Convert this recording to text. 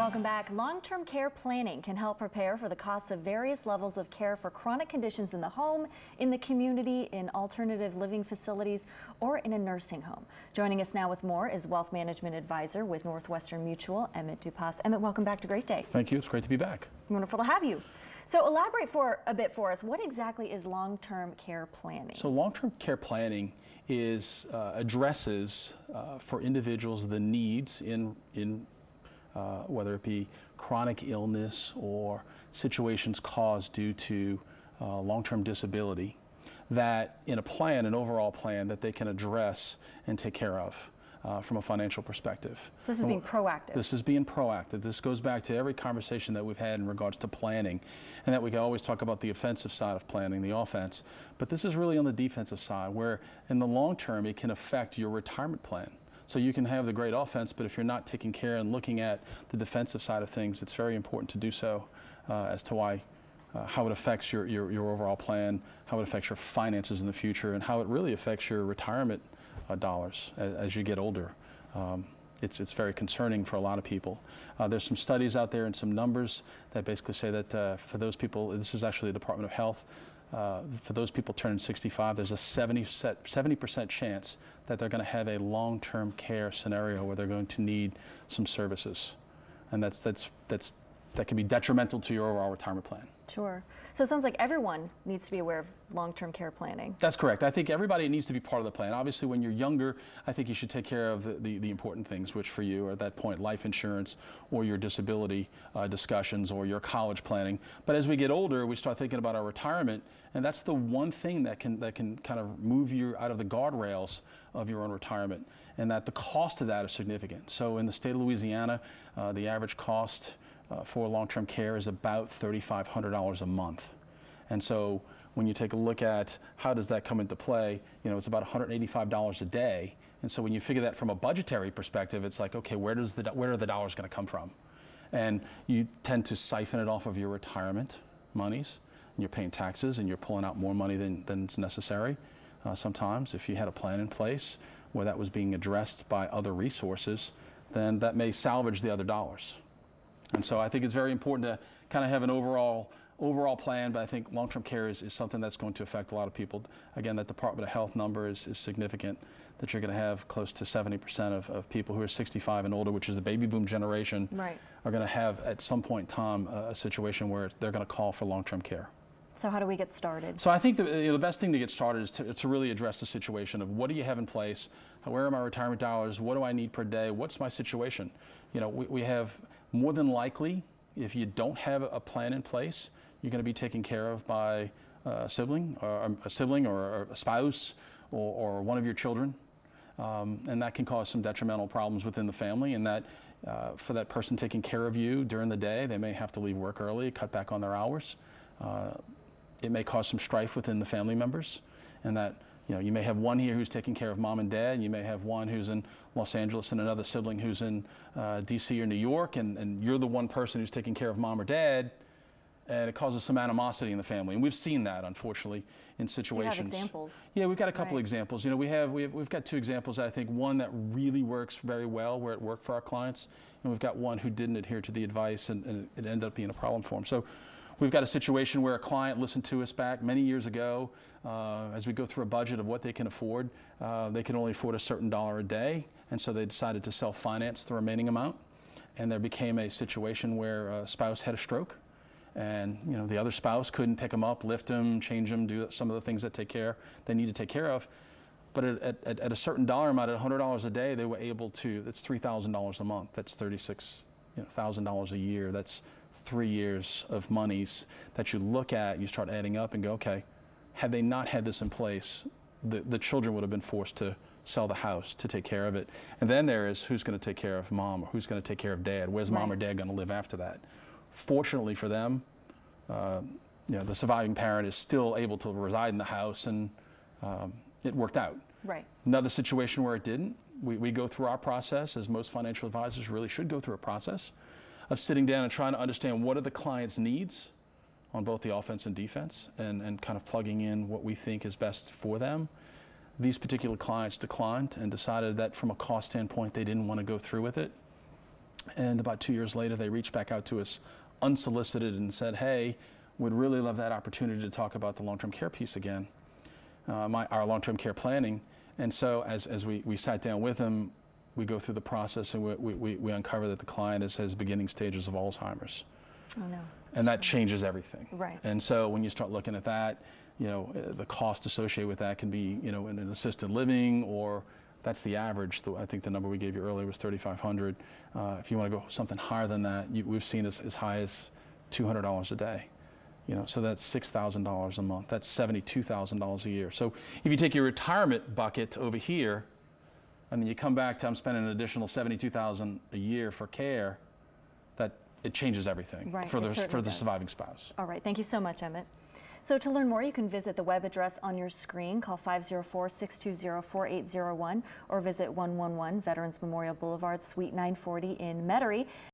Welcome back. Long-term care planning can help prepare for the costs of various levels of care for chronic conditions in the home, in the community, in alternative living facilities, or in a nursing home. Joining us now with more is Wealth Management Advisor with Northwestern Mutual, Emmett Dupas. Emmett, welcome back to Great Day. Thank you. It's great to be back. Wonderful to have you. So elaborate a bit for us. What exactly is long-term care planning? So long-term care planning addresses for individuals the needs in whether it be chronic illness or situations caused due to long-term disability, that in a plan, an overall plan, that they can address and take care of from a financial perspective. So this is being proactive. This is being proactive. This goes back to every conversation that we've had in regards to planning, and that we can always talk about the offensive side of planning, the offense, but this is really on the defensive side, where in the long term it can affect your retirement plan. So you can have the great offense, but if you're not taking care and looking at the defensive side of things, it's very important to do so as to how it affects your overall plan, how it affects your finances in the future, and how it really affects your retirement dollars as you get older. It's very concerning for a lot of people. There's some studies out there and some numbers that basically say that for those people, this is actually the Department of Health, for those people turning 65, there's a 70% chance that they're going to have a long-term care scenario where they're going to need some services, and that can be detrimental to your overall retirement plan. Sure. So it sounds like everyone needs to be aware of long-term care planning. That's correct. I think everybody needs to be part of the plan. Obviously, when you're younger, I think you should take care of the important things, which for you are at that point life insurance or your disability discussions or your college planning. But as we get older, we start thinking about our retirement, and that's the one thing that can kind of move you out of the guardrails of your own retirement, and that the cost of that is significant. So in the state of Louisiana, the average cost for long-term care is about $3,500 a month. And so when you take a look at how does that come into play, it's about $185 a day. And so when you figure that from a budgetary perspective, it's like, okay, where are the dollars going to come from? And you tend to siphon it off of your retirement monies, and you're paying taxes, and you're pulling out more money than is necessary. Sometimes if you had a plan in place where that was being addressed by other resources, then that may salvage the other dollars. And so I think it's very important to kind of have an overall plan, but I think long-term care is something that's going to affect a lot of people. Again, that Department of Health number is significant, that you're going to have close to 70% of people who are 65 and older, which is the baby boom generation, right, are going to have at some point in time a situation where they're going to call for long-term care. So how do we get started? So I think the best thing to get started is to really address the situation of what do you have in place, where are my retirement dollars, what do I need per day, what's my situation? We have more than likely, if you don't have a plan in place, you're going to be taken care of by a sibling or a spouse or one of your children, and that can cause some detrimental problems within the family, and that for that person taking care of you during the day, they may have to leave work early, cut back on their hours. It may cause some strife within the family members, and that you may have one here who's taking care of mom and dad, and you may have one who's in Los Angeles and another sibling who's in DC or New York, and you're the one person who's taking care of mom or dad, and it causes some animosity in the family. And we've seen that, unfortunately, in situations. So you have examples? Yeah, we've got a couple examples. We've got two examples. I think one that really works very well, where it worked for our clients, and we've got one who didn't adhere to the advice, and it ended up being a problem for them. So we've got a situation where a client listened to us back many years ago. As we go through a budget of what they can afford, they can only afford a certain dollar a day, and so they decided to self-finance the remaining amount. And there became a situation where a spouse had a stroke, and the other spouse couldn't pick them up, lift them, change them, do some of the things that they need to take care of. But at a certain dollar amount, at $100 a day, they were able to. That's $3,000 a month. That's $36,000 a year. That's 3 years of monies that you look at, you start adding up and go, okay, had they not had this in place, the children would have been forced to sell the house to take care of it. And then there is who's going to take care of mom, or who's going to take care of dad? Where's mom or dad going to live after that? Fortunately for them, the surviving parent is still able to reside in the house, and it worked out. Right. Another situation where it didn't, we go through our process, as most financial advisors really should go through a process of sitting down and trying to understand what are the client's needs on both the offense and defense, and kind of plugging in what we think is best for them. These particular clients declined and decided that from a cost standpoint, they didn't want to go through with it. And about 2 years later, they reached back out to us unsolicited and said, hey, would really love that opportunity to talk about the long-term care piece again, our long-term care planning. And so as we sat down with them, we go through the process and we uncover that the client has beginning stages of Alzheimer's. Oh, no. And that changes everything. Right. And so when you start looking at that, the cost associated with that can be, in an assisted living, or that's the average. I think the number we gave you earlier was $3,500. If you want to go something higher than that, we've seen as high as $200 a day. So that's $6,000 a month. That's $72,000 a year. So if you take your retirement bucket over here, and then you come back to I'm spending an additional $72,000 a year for care, that it changes everything for the surviving spouse. All right, thank you so much, Emmett. So to learn more, you can visit the web address on your screen, call 504-620-4801, or visit 111 Veterans Memorial Boulevard, Suite 940 in Metairie.